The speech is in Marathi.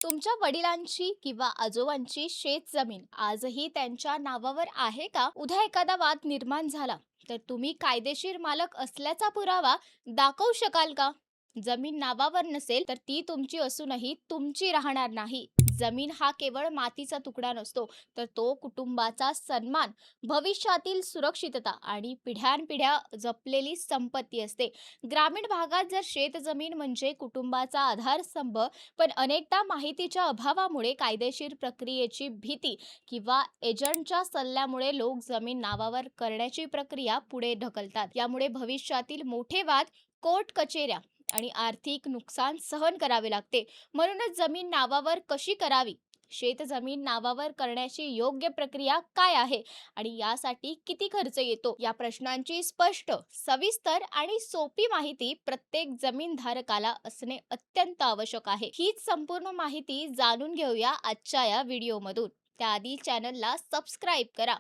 तुमच्या वडिलांची किंवा आजोबांची शेत जमीन आजही त्यांच्या नावावर आहे का? उद्या एखादा वाद निर्माण झाला तर तुम्ही कायदेशीर मालक असल्याचा पुरावा दाखवू शकाल का? जमीन नावावर नसेल तर ती तुमची असूनही तुमची राहणार नाही. जमीन हा केवळ मातीचा तुकडा नसतो, तर तो कुटुंबाचा सन्मान, भविष्यातील सुरक्षितता आणि पिढ्यानपिढ्या जपलेली संपत्ती असते. ग्रामीण भागात जर शेत जमीन म्हणजे कुटुंबाचा आधारस्तंभ, पण अनेकदा माहितीच्या अभावामुळे, कायदेशीर प्रक्रियेची भीती किंवा एजंटच्या सल्ल्यामुळे लोक जमीन नावावर करण्याची प्रक्रिया पुढे ढकलतात. यामुळे भविष्यातील मोठे वाद, कोर्ट कचेऱ्या आणि आर्थिक नुकसान सहन करावे लागते. म्हणूनच जमीन नावावर कशी करावी, शेतजमीन नावावर करण्याची योग्य प्रक्रिया काय आहे आणि यासाठी किती खर्च येतो, या प्रश्नांची स्पष्ट, सविस्तर आणि सोपी माहिती प्रत्येक जमीनधारकाला असणे अत्यंत आवश्यक आहे. हीच संपूर्ण माहिती जाणून घेऊया आजच्या या व्हिडिओमधून. त्याआधी चॅनलला सबस्क्राईब करा